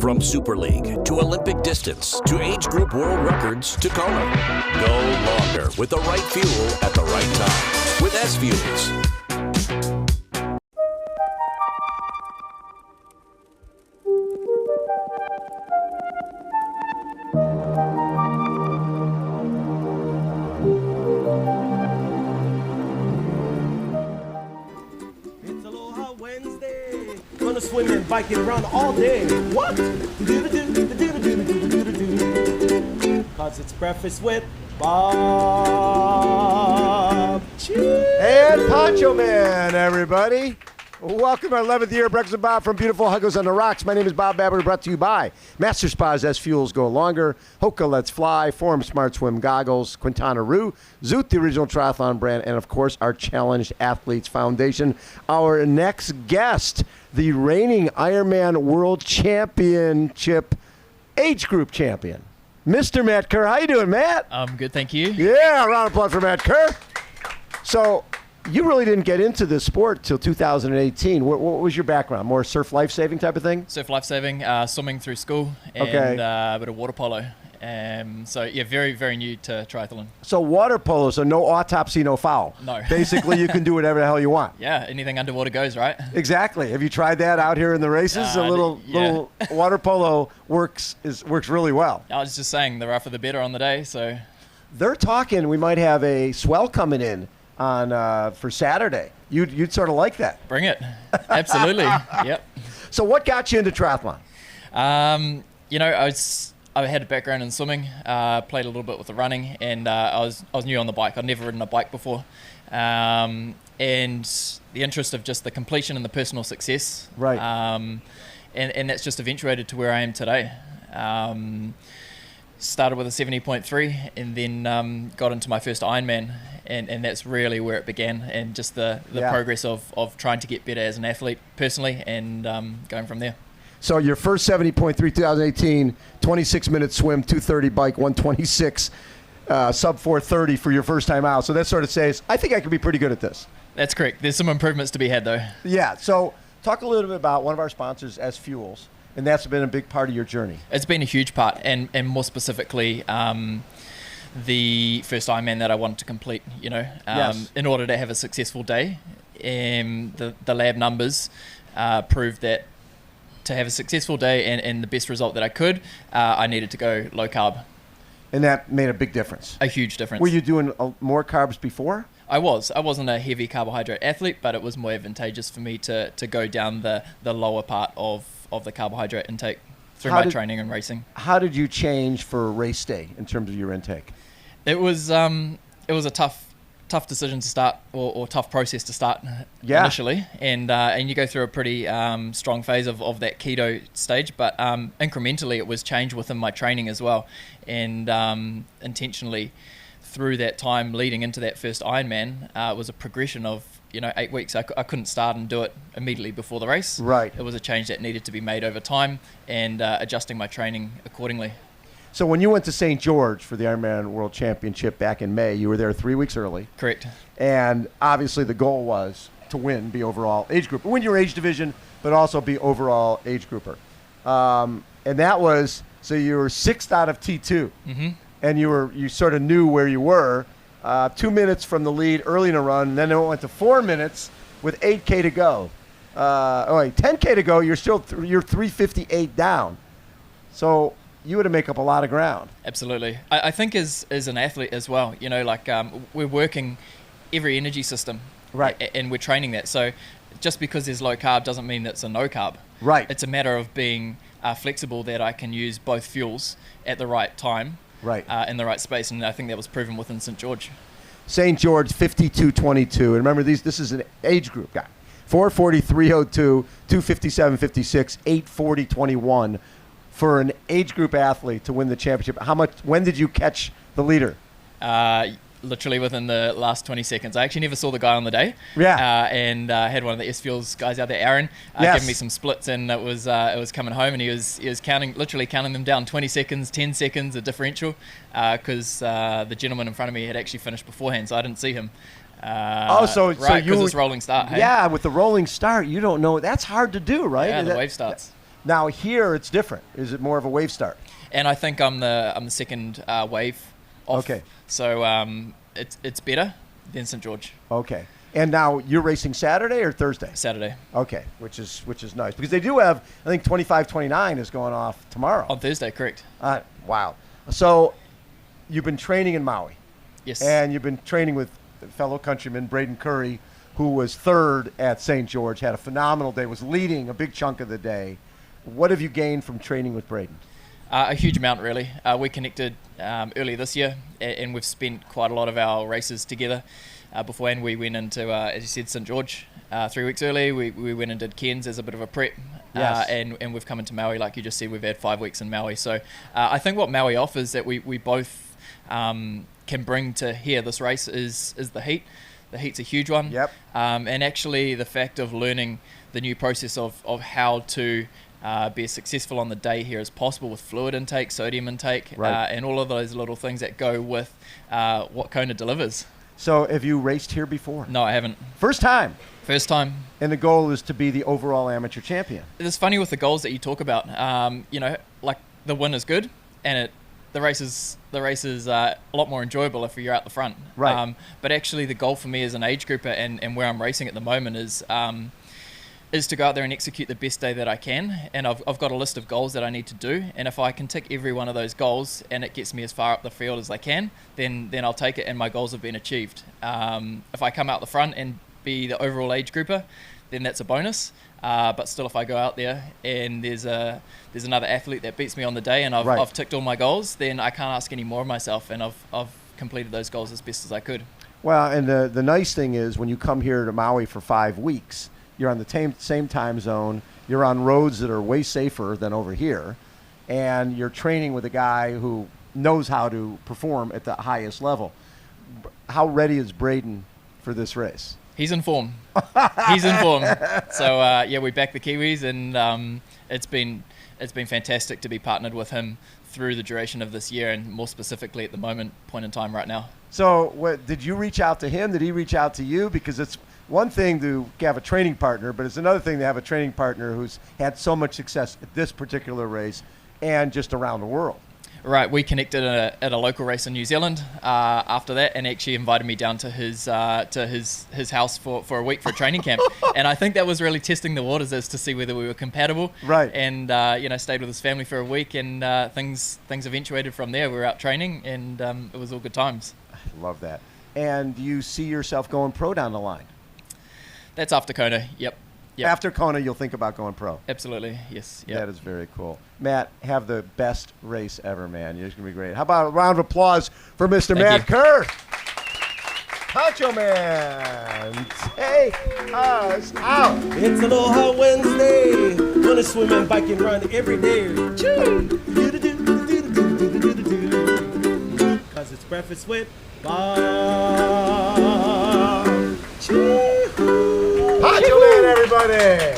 From Super League to Olympic distance to age group world records to Kona. Go longer with the right fuel at the right time with SFuels. It's Aloha Wednesday. Gonna swim and biking around all day. What? Cause it's breakfast with Bob. Cheers. And Poncho Man, everybody. Welcome to our 11th year of Breakfast with Bob from beautiful Huggos on the Rocks. My name is Bob Babbitt, brought to you by Master Spa's SFuels Go Longer, HOKA Let's Fly, Forum Smart Swim Goggles, Quintanaroo, Zoot, the original triathlon brand, and of course our Challenged Athletes Foundation. Our next guest, the reigning Ironman World Championship age group champion, Mr. Matt Kerr. How you doing, Matt? I'm good, thank you. Yeah, a round of applause for Matt Kerr. So, you really didn't get into this sport till 2018. What was your background? More surf lifesaving type of thing? Surf lifesaving, swimming through school, and a bit of water polo. So yeah, very, very new to triathlon. So water polo, so no autopsy, no foul. No. Basically, you can do whatever the hell you want. Yeah, anything underwater goes, right? Exactly. Have you tried that out here in the races? A little water polo works really well. I was just saying, the rougher the better on the day. So they're talking we might have a swell coming in on for Saturday. You'd sort of like that. Bring it. Absolutely. Yep. So what got you into triathlon? I had a background in swimming, played a little bit with the running, and I was new on the bike. I'd never ridden a bike before. And the interest of just the completion and the personal success. Right. And that's just eventuated to where I am today. Started with a 70.3 and then got into my first Ironman, and that's really where it began, and just the progress of trying to get better as an athlete personally, and going from there. So your first 70.3 2018, 26-minute swim, 230 bike, 126, sub 430 for your first time out. So that sort of says, I think I could be pretty good at this. That's correct. There's some improvements to be had, though. Yeah. So talk a little bit about one of our sponsors, SFuels, and that's been a big part of your journey. It's been a huge part, and more specifically, the first Ironman that I wanted to complete, Yes. in order to have a successful day. The lab numbers proved that to have a successful day and the best result that I could, I needed to go low carb. And that made a big difference. A huge difference. Were you doing more carbs before? I wasn't a heavy carbohydrate athlete, but it was more advantageous for me to go down the lower part of the carbohydrate intake through my training and racing. How did you change for race day in terms of your intake? It was a tough decision to start, or tough process to start initially, and you go through a pretty strong phase of that keto stage, but incrementally it was change within my training as well, and intentionally through that time leading into that first Ironman was a progression of 8 weeks. I couldn't start and do it immediately before the race. Right. It was a change that needed to be made over time, and adjusting my training accordingly. So when you went to St. George for the Ironman World Championship back in May, you were there 3 weeks early. Correct. And obviously the goal was to be overall age group. Win your age division, but also be overall age grouper. And that was, so you were 6th out of T2. Mm-hmm. And you sort of knew where you were. 2 minutes from the lead early in a run, then it went to 4 minutes with 8K to go. 10K to go, you're 358 down. So you had to make up a lot of ground. Absolutely. I think as an athlete as well, we're working every energy system. Right. And we're training that. So just because there's low carb doesn't mean it's a no carb. Right. It's a matter of being flexible, that I can use both fuels at the right time. Right. In the right space. And I think that was proven within St. George. St. George, 52.22. And remember, this is an age group guy. 440, 302, 257, 56, 840, 21. For an age group athlete to win the championship, when did you catch the leader? Literally within the last 20 seconds. I actually never saw the guy on the day. Yeah. And had one of the SFuels guys out there, Aaron, yes, give me some splits, and it was coming home, and he was literally counting them down, 20 seconds, 10 seconds, a differential, because the gentleman in front of me had actually finished beforehand, so I didn't see him. So because it's rolling start. Hey? Yeah, with the rolling start, you don't know. That's hard to do, right? Yeah, the wave starts. Now here it's different. Is it more of a wave start? And I think I'm the second wave off. Okay. So it's better than St. George. Okay. And now you're racing Saturday or Thursday? Saturday. Okay, which is nice because they do have, I think 25-29 is going off tomorrow. On Thursday, correct. Wow. So you've been training in Maui. Yes. And you've been training with fellow countryman Braden Curry, who was third at St. George, had a phenomenal day, was leading a big chunk of the day. What have you gained from training with Braden? A huge amount, really. We connected earlier this year, and we've spent quite a lot of our races together. Beforehand, we went into, as you said, St. George 3 weeks early. We went and did Cairns as a bit of a prep. Yes. And we've come into Maui, like you just said, we've had 5 weeks in Maui. So I think what Maui offers that we both can bring to here, this race, is the heat. The heat's a huge one. Yep. And actually the fact of learning the new process of how to be as successful on the day here as possible with fluid intake, sodium intake, right. and all of those little things that go with what Kona delivers. So have you raced here before? No, I haven't. First time? First time. And the goal is to be the overall amateur champion. It's funny with the goals that you talk about. Like the win is good, and the race is a lot more enjoyable if you're out the front. Right. But actually the goal for me as an age grouper and where I'm racing at the moment is to go out there and execute the best day that I can. And I've got a list of goals that I need to do. And if I can tick every one of those goals and it gets me as far up the field as I can, then I'll take it and my goals have been achieved. If I come out the front and be the overall age grouper, then that's a bonus. But still, if I go out there and there's another athlete that beats me on the day and Right. I've ticked all my goals, then I can't ask any more of myself, and I've completed those goals as best as I could. Well, and the nice thing is when you come here to Maui for 5 weeks, you're on the same time zone, you're on roads that are way safer than over here, and you're training with a guy who knows how to perform at the highest level. How ready is Braden for this race? He's in form. He's in form. So we back the Kiwis, and it's been fantastic to be partnered with him through the duration of this year, and more specifically at the point in time right now. So did you reach out to him? Did he reach out to you? Because it's one thing to have a training partner, but it's another thing to have a training partner who's had so much success at this particular race and just around the world. Right, we connected at a local race in New Zealand after that, and actually invited me down to his house for a week for a training camp. And I think that was really testing the waters as to see whether we were compatible. Right. And stayed with his family for a week, and things eventuated from there. We were out training, and it was all good times. I love that. And do you see yourself going pro down the line? That's after Kona. Yep. After Kona, you'll think about going pro. Absolutely. Yes. Yep. That is very cool. Matt, have the best race ever, man. You're going to be great. How about a round of applause for Mr. Matt Kerr? Poncho Man, take us out. It's Aloha Wednesday. Gonna swim and bike and run every day. Cause it's breakfast with Bob. Poncho Man, everybody.